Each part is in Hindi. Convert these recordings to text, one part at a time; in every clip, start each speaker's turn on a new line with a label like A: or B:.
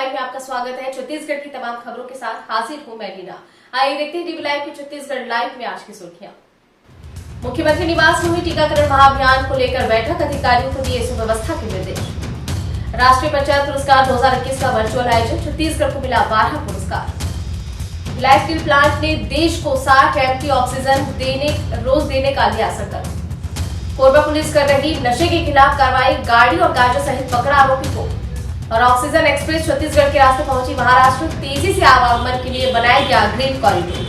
A: लाइव में आपका स्वागत है। छत्तीसगढ़ की तमाम खबरों के साथ हाजिर हूं मैं लीना। आइए देखते हैं डीबी लाइव की छत्तीसगढ़ लाइव में आज की सुर्खियां। मुख्यमंत्री निवास में हुई टीकाकरण महाअभियान को लेकर बैठक, अधिकारियों को दिए सुव्यवस्था के निर्देश। राष्ट्रीय पंचायत पुरस्कार 2021 का वर्चुअल आयोजन, छत्तीसगढ़ को मिला 12 पुरस्कार। भिलाई स्टील प्लांट ने देश को 60 एमटी ऑक्सीजन रोज देने का लिया संकल्प। कोरबा पुलिस कर रही नशे के खिलाफ कार्रवाई, गाड़ी और गांजा सहित पकड़ा आरोपी को। और ऑक्सीजन एक्सप्रेस छत्तीसगढ़ के रास्ते पहुंची महाराष्ट्र, तेजी से आवागमन के लिए बनाया गया ग्रीन कॉरिडोर।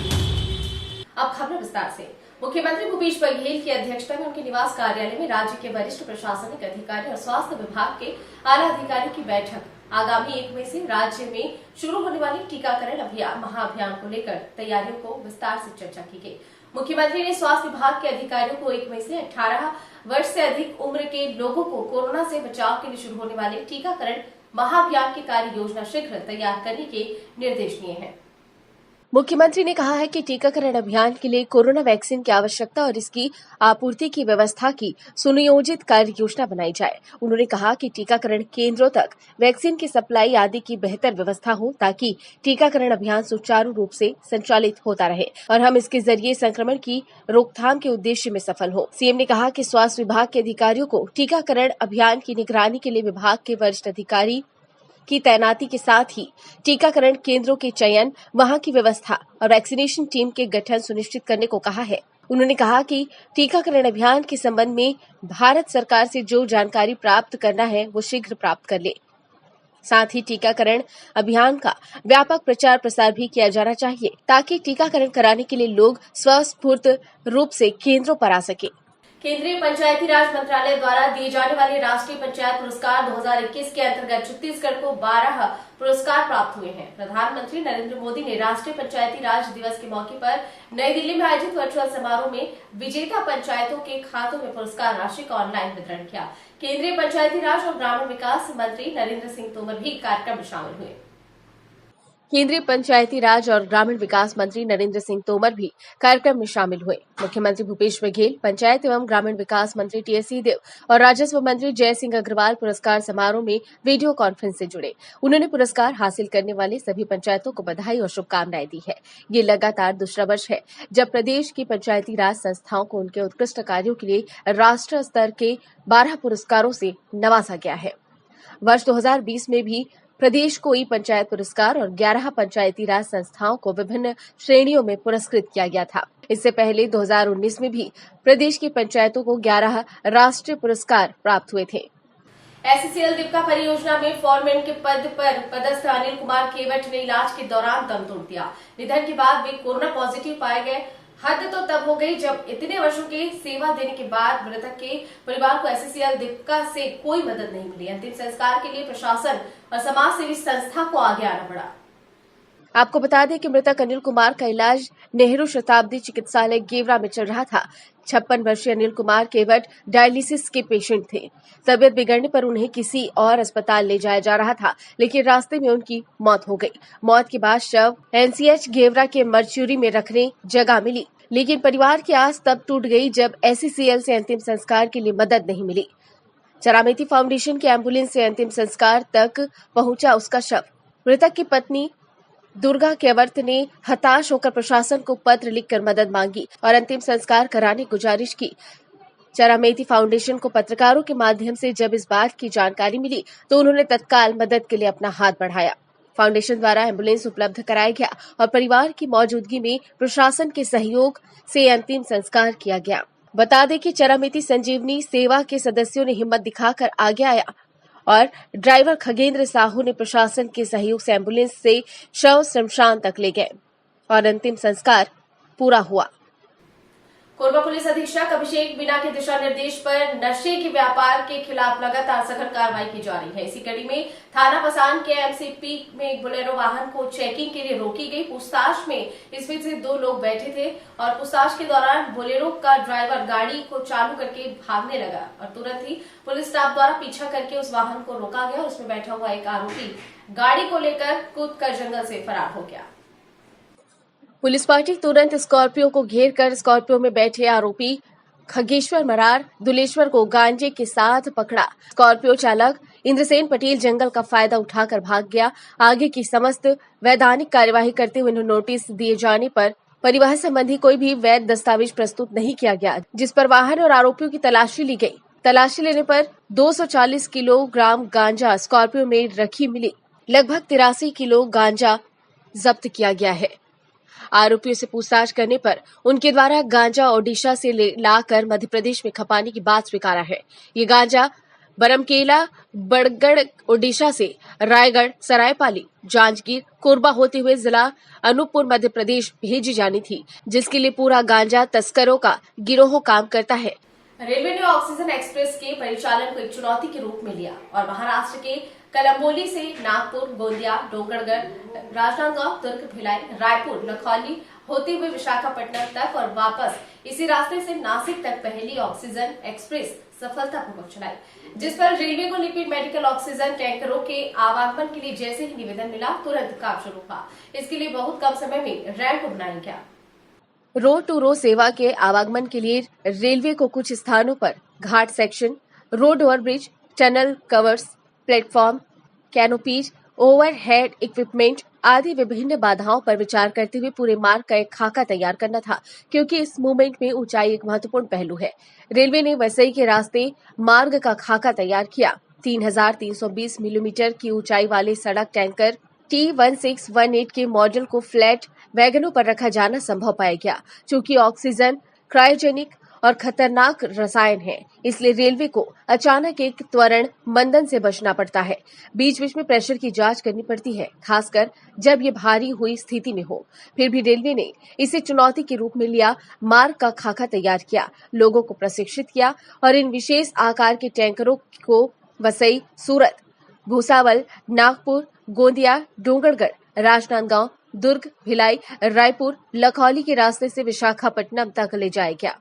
A: अब खबर विस्तार से। मुख्यमंत्री भूपेश बघेल की अध्यक्षता में उनके निवास कार्यालय में राज्य के वरिष्ठ प्रशासनिक अधिकारी और स्वास्थ्य विभाग के आला अधिकारियों की बैठक आगामी 1 मई से राज्य में शुरू होने वाली टीकाकरण महाअभियान को लेकर तैयारियों को विस्तार से चर्चा की गई। मुख्यमंत्री ने स्वास्थ्य विभाग के अधिकारियों को 1 मई से 18 वर्ष से अधिक उम्र के लोगों को कोरोना से बचाव के लिए शुरू होने वाले टीकाकरण महाअभियान की कार्य योजना शीघ्र तैयार करने के निर्देश दिए हैं। मुख्यमंत्री ने कहा है कि टीकाकरण अभियान के लिए कोरोना वैक्सीन की आवश्यकता और इसकी आपूर्ति की व्यवस्था की सुनियोजित कार्य योजना बनाई जाए। उन्होंने कहा कि टीकाकरण केंद्रों तक वैक्सीन की सप्लाई आदि की बेहतर व्यवस्था हो ताकि टीकाकरण अभियान सुचारू रूप से संचालित होता रहे और हम इसके जरिए संक्रमण की रोकथाम के उद्देश्य में सफल हो। सीएम ने कहा कि स्वास्थ्य विभाग के अधिकारियों को टीकाकरण अभियान की निगरानी के लिए विभाग के वरिष्ठ अधिकारी की तैनाती के साथ ही टीकाकरण केंद्रों के चयन, वहां की व्यवस्था और वैक्सीनेशन टीम के गठन सुनिश्चित करने को कहा है। उन्होंने कहा कि टीकाकरण अभियान के संबंध में भारत सरकार से जो जानकारी प्राप्त करना है वो शीघ्र प्राप्त कर ले। साथ ही टीकाकरण अभियान का व्यापक प्रचार प्रसार भी किया जाना चाहिए ताकि टीकाकरण कराने के लिए लोग स्वस्फूर्त रूप से केंद्रों पर आ सके। केंद्रीय पंचायती राज मंत्रालय द्वारा दिए जाने वाले राष्ट्रीय पंचायत पुरस्कार 2021 के अंतर्गत छत्तीसगढ़ को 12 पुरस्कार प्राप्त हुए हैं। प्रधानमंत्री नरेंद्र मोदी ने राष्ट्रीय पंचायती राज दिवस के मौके पर नई दिल्ली में आयोजित वर्चुअल समारोह में विजेता पंचायतों के खातों में पुरस्कार राशि का ऑनलाइन वितरण किया। केंद्रीय पंचायती राज और ग्रामीण विकास मंत्री नरेंद्र सिंह तोमर भी कार्यक्रम में शामिल हुए। केंद्रीय पंचायती राज और ग्रामीण विकास मंत्री नरेंद्र सिंह तोमर भी कार्यक्रम में शामिल हुए। मुख्यमंत्री भूपेश बघेल, पंचायत एवं ग्रामीण विकास मंत्री टीएस सिंहदेव और राजस्व मंत्री जय सिंह अग्रवाल पुरस्कार समारोह में वीडियो कॉन्फ्रेंस से जुड़े। उन्होंने पुरस्कार हासिल करने वाले सभी पंचायतों को बधाई और शुभकामनाएं दी है। ये लगातार दूसरा वर्ष है जब प्रदेश की पंचायती राज संस्थाओं को उनके उत्कृष्ट कार्यों के लिए राष्ट्रीय स्तर के 12 पुरस्कारों से नवाजा गया है। वर्ष 2020 में भी प्रदेश को ई पंचायत पुरस्कार और 11 पंचायती राज संस्थाओं को विभिन्न श्रेणियों में पुरस्कृत किया गया था। इससे पहले 2019 में भी प्रदेश की पंचायतों को 11 राष्ट्रीय पुरस्कार प्राप्त हुए थे। एससीएल दीपका परियोजना में फॉरमैन के पद पर पदस्थ अनिल कुमार केवट ने इलाज के दौरान दम तोड़ दिया। निधन के बाद वे कोरोना पॉजिटिव पाए गए। हद तो तब हो गई जब इतने वर्षों की सेवा देने के बाद मृतक के परिवार को एससीएल दीपका से कोई मदद नहीं मिली। अंतिम संस्कार के लिए प्रशासन और समाज सेवी संस्था को आगे आना पड़ा। आपको बता दें कि मृतक अनिल कुमार का इलाज नेहरू शताब्दी चिकित्सालय गेवरा में चल रहा था। 56 वर्षीय अनिल कुमार केवट डायलिसिस के पेशेंट थे। तबियत बिगड़ने पर उन्हें किसी और अस्पताल ले जाया जा रहा था, लेकिन रास्ते में उनकी मौत हो गई। मौत के बाद शव एनसीएच गेवरा के मर्च्यूरी में रखने जगह मिली, लेकिन परिवार की आस तब टूट गई जब एससीएल से अंतिम संस्कार के लिए मदद नहीं मिली। चरामेती फाउंडेशन की एम्बुलेंस से अंतिम संस्कार तक पहुंचा उसका शव। मृतक की पत्नी दुर्गा केवट ने हताश होकर प्रशासन को पत्र लिखकर मदद मांगी और अंतिम संस्कार कराने गुजारिश की। चरामेती फाउंडेशन को पत्रकारों के माध्यम से जब इस बात की जानकारी मिली तो उन्होंने तत्काल मदद के लिए अपना हाथ बढ़ाया। फाउंडेशन द्वारा एम्बुलेंस उपलब्ध कराया गया और परिवार की मौजूदगी में प्रशासन के सहयोग से अंतिम संस्कार किया गया। बता दें कि चरामेती संजीवनी सेवा के सदस्यों ने हिम्मत दिखाकर आगे आया और ड्राइवर खगेंद्र साहू ने प्रशासन के सहयोग से एम्बुलेंस से शव शमशान तक ले गए और अंतिम संस्कार पूरा हुआ। कोरबा पुलिस अधीक्षक अभिषेक मीणा के दिशा निर्देश पर नशे के व्यापार के खिलाफ लगातार सघन कार्रवाई की जा रही है। इसी कड़ी में थाना पसान के एमसीपी में एक बोलेरो वाहन को चेकिंग के लिए रोकी गई। पूछताछ में इसमें से 2 लोग बैठे थे और पूछताछ के दौरान बोलेरो का ड्राइवर गाड़ी को चालू करके भागने लगा और तुरंत ही पुलिस स्टाफ द्वारा पीछा करके उस वाहन को रोका गया। उसमें बैठा हुआ एक आरोपी गाड़ी को लेकर कूदकर जंगल से फरार हो गया। पुलिस पार्टी तुरंत स्कॉर्पियो को घेर कर स्कॉर्पियो में बैठे आरोपी खगेश्वर मरार दुलेश्वर को गांजे के साथ पकड़ा। स्कॉर्पियो चालक इंद्रसेन पटेल जंगल का फायदा उठाकर भाग गया। आगे की समस्त वैधानिक कार्यवाही करते हुए उन्हें नोटिस दिए जाने पर परिवहन संबंधी कोई भी वैध दस्तावेज प्रस्तुत नहीं किया गया, जिस पर वाहन और आरोपियों की तलाशी ली गई। तलाशी लेने पर 240 किलोग्राम गांजा स्कॉर्पियो में रखी मिली। लगभग 83 किलो गांजा जब्त किया गया है। आरोपियों से पूछताछ करने पर उनके द्वारा गांजा ओडिशा से लाकर मध्य प्रदेश में खपाने की बात स्वीकारा है। ये गांजा बरमकेला, बड़गड़ ओडिशा से रायगढ़, सरायपाली, जांजगीर, कोरबा होते हुए जिला अनूपपुर मध्य प्रदेश भेजी जानी थी, जिसके लिए पूरा गांजा तस्करों का गिरोह काम करता है। रेलवे ने ऑक्सीजन एक्सप्रेस के परिचालन को एक चुनौती के रूप में लिया और महाराष्ट्र के कलम्बोली से नागपुर, गोंदिया, डोंगरगढ़, राजनांदगांव, दुर्ग, भिलाई, रायपुर, लखौली होते हुए विशाखापट्टनम तक और वापस इसी रास्ते से नासिक तक पहली ऑक्सीजन एक्सप्रेस सफलतापूर्वक चलाई, जिस पर रेलवे को लिक्विड मेडिकल ऑक्सीजन टैंकरों के आवागमन के लिए जैसे ही निवेदन मिला तुरंत काम शुरू हुआ। इसके लिए बहुत कम समय में रैंप बनाया गया। रोड टू रोड सेवा के आवागमन के लिए रेलवे को कुछ स्थानों पर ghat section, road overbridge, tunnel covers, platform, canopies, overhead equipment आदि विभिन्न बाधाओं पर विचार करते हुए पूरे मार्ग का एक खाका तैयार करना था, क्योंकि इस मूवमेंट में ऊंचाई एक महत्वपूर्ण पहलू है। रेलवे ने वसई के रास्ते मार्ग का खाका तैयार किया। 3320 मिलीमीटर की ऊंचाई वाले सड़क टैंकर T1618 के मॉडल को फ्लैट वैगनों पर रखा जाना संभव पाया गया। चूंकि ऑक्सीजन क्रायोजेनिक और खतरनाक रसायन है, इसलिए रेलवे को अचानक एक त्वरण मंदन से बचना पड़ता है। बीच बीच में प्रेशर की जांच करनी पड़ती है, खासकर जब ये भारी हुई स्थिति में हो। फिर भी रेलवे ने इसे चुनौती के रूप में लिया, मार्ग का खाका तैयार किया, लोगों को प्रशिक्षित किया और इन विशेष आकार के टैंकरों को वसई, सूरत, भूसावल, नागपुर, गोंदिया, डोंगरगढ़, राजनांदगांव, दुर्ग, भिलाई, रायपुर, लखौली के रास्ते से विशाखापट्टनम तक ले जाया गया।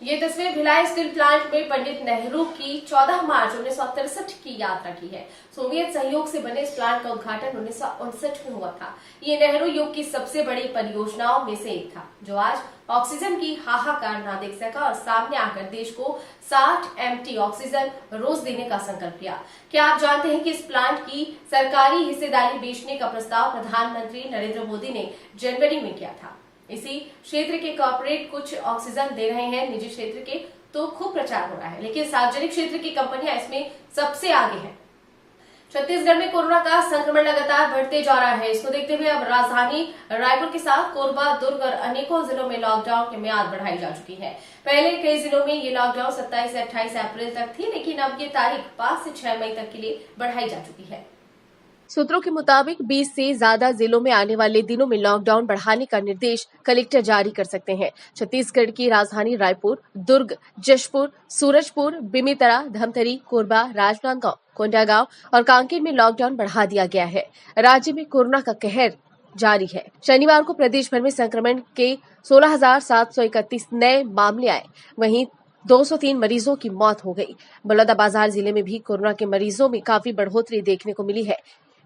A: ये तस्वीर भिलाई स्टील प्लांट में पंडित नेहरू की 14 मार्च 1963 की यात्रा की है। सोवियत सहयोग से बने इस प्लांट का उद्घाटन 1959 में हुआ था। ये नेहरू युग की सबसे बड़ी परियोजनाओं में से एक था, जो आज ऑक्सीजन की हाहाकार ना देख सका और सामने आकर देश को 60 MT ऑक्सीजन रोज देने का संकल्प लिया। क्या आप जानते हैं कि इस प्लांट की सरकारी हिस्सेदारी बेचने का प्रस्ताव प्रधानमंत्री नरेंद्र मोदी ने जनवरी में किया था। इसी क्षेत्र के कॉर्पोरेट कुछ ऑक्सीजन दे रहे हैं, निजी क्षेत्र के तो खूब प्रचार हो रहा है, लेकिन सार्वजनिक क्षेत्र की कंपनियां इसमें सबसे आगे हैं। छत्तीसगढ़ में कोरोना का संक्रमण लगातार बढ़ते जा रहा है। इसको देखते हुए अब राजधानी रायपुर के साथ कोरबा, दुर्ग और अनेकों जिलों में लॉकडाउन की मियाद बढ़ाई जा चुकी है। पहले कई जिलों में ये लॉकडाउन 27 से 28 अप्रैल तक थी, लेकिन अब ये तारीख 5 से 6 मई तक के लिए बढ़ाई जा चुकी है। सूत्रों के मुताबिक 20 से ज्यादा जिलों में आने वाले दिनों में लॉकडाउन बढ़ाने का निर्देश कलेक्टर जारी कर सकते हैं। छत्तीसगढ़ की राजधानी रायपुर, दुर्ग, जशपुर, सूरजपुर, बेमेतरा, धमतरी, कोरबा, राजनांदगांव, कोंडागांव और कांकेर में लॉकडाउन बढ़ा दिया गया है। राज्य में कोरोना का कहर जारी है। शनिवार को प्रदेश भर में संक्रमण के 16,731 नए मामले आए, वहीं 203 मरीजों की मौत हो गई। बलौदाबाजार जिले में भी कोरोना के मरीजों में काफी बढ़ोतरी देखने को मिली है।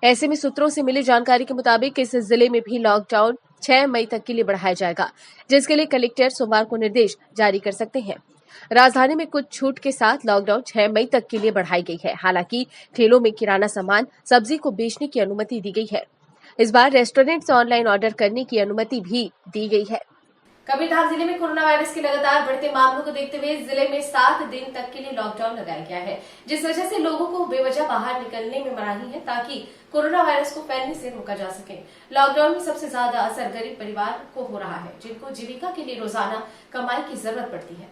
A: ऐसे में सूत्रों से मिली जानकारी के मुताबिक इस जिले में भी लॉकडाउन 6 मई तक के लिए बढ़ाया जाएगा, जिसके लिए कलेक्टर सोमवार को निर्देश जारी कर सकते हैं। राजधानी में कुछ छूट के साथ लॉकडाउन 6 मई तक के लिए बढ़ाई गई है। हालांकि ठेलों में किराना सामान, सब्जी को बेचने की अनुमति दी गई है। इस बार रेस्टोरेंट से ऑनलाइन ऑर्डर करने की अनुमति भी दी गई है। कबीरधाम जिले में कोरोना वायरस के लगातार बढ़ते मामलों को देखते हुए जिले में 7 दिन तक के लिए लॉकडाउन लगाया गया है, जिस वजह से लोगों को बेवजह बाहर निकलने में मनाही है, ताकि कोरोना वायरस को फैलने से रोका जा सके। लॉकडाउन में सबसे ज्यादा असर गरीब परिवार को हो रहा है, जिनको जीविका के लिए रोजाना कमाई की जरूरत पड़ती है।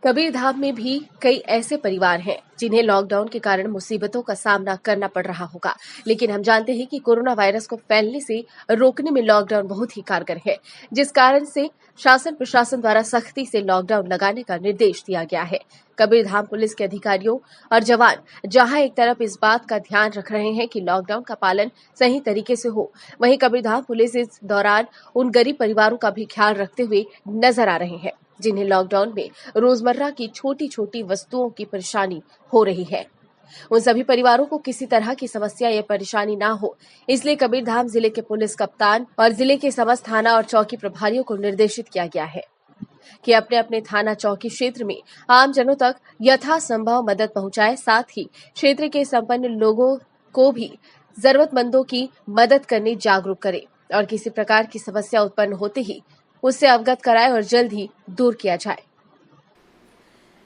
A: कबीरधाम में भी कई ऐसे परिवार हैं जिन्हें लॉकडाउन के कारण मुसीबतों का सामना करना पड़ रहा होगा, लेकिन हम जानते हैं कि कोरोना वायरस को फैलने से रोकने में लॉकडाउन बहुत ही कारगर है, जिस कारण से शासन प्रशासन द्वारा सख्ती से लॉकडाउन लगाने का निर्देश दिया गया है। कबीरधाम पुलिस के अधिकारियों और जवान जहां एक तरफ इस बात का ध्यान रख रहे हैं कि लॉकडाउन का पालन सही तरीके से हो, वहीं कबीरधाम पुलिस इस दौरान उन गरीब परिवारों का भी ख्याल रखते हुए नजर आ रहे हैं जिन्हें लॉकडाउन में रोजमर्रा की छोटी छोटी वस्तुओं की परेशानी हो रही है। उन सभी परिवारों को किसी तरह की समस्या या परेशानी ना हो, इसलिए कबीरधाम जिले के पुलिस कप्तान और जिले के समस्त थाना और चौकी प्रभारियों को निर्देशित किया गया है। कि अपने अपने थाना चौकी क्षेत्र में आम जनों तक यथासंभव मदद पहुंचाए, साथ ही क्षेत्र के संपन्न लोगों को भी जरूरतमंदों की मदद करने जागरूक करे और किसी प्रकार की समस्या उत्पन्न होते ही उससे अवगत कराए और जल्द ही दूर किया जाए।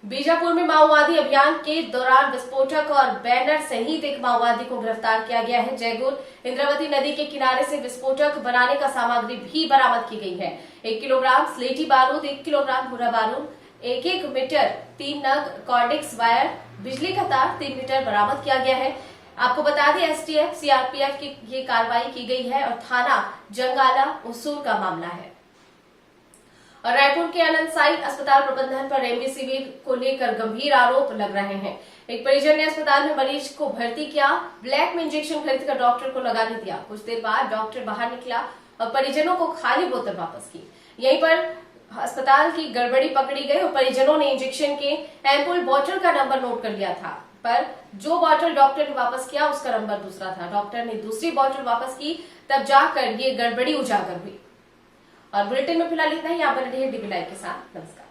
A: बीजापुर में माओवादी अभियान के दौरान विस्फोटक और बैनर सहित एक माओवादी को गिरफ्तार किया गया है। जयगुर इंद्रावती नदी के किनारे से विस्फोटक बनाने का सामग्री भी बरामद की गई है। 1 किलोग्राम स्लेटी बारूद, 1 किलोग्राम भूरा बारूद, 1 मीटर 3 नग कॉर्डिक्स वायर, बिजली का तार 3 मीटर बरामद किया गया है। आपको बता दें, एसटीएफ सीआरपीएफ की ये कार्रवाई की गई है और थाना जंगाला उसूर का मामला है। और रायपुर के आनंद साई अस्पताल प्रबंधन पर रेमडेसिविर को लेकर गंभीर आरोप लग रहे हैं। एक परिजन ने अस्पताल में मरीज को भर्ती किया, ब्लैक में इंजेक्शन खरीदकर डॉक्टर को लगाने दिया। कुछ देर बाद डॉक्टर बाहर निकला और परिजनों को खाली बोतल वापस की। यहीं पर अस्पताल की गड़बड़ी पकड़ी गई और परिजनों ने इंजेक्शन के एम्पुल बॉटल का नंबर नोट कर लिया था, पर जो बॉटल डॉक्टर ने वापस किया उसका नंबर दूसरा था। डॉक्टर ने दूसरी बॉटल वापस की, तब जाकर ये गड़बड़ी उजागर हुई। और बुलेटिन में फिलहाल इतना ही। आप बने रहिए डीबी लाइव के साथ। नमस्कार।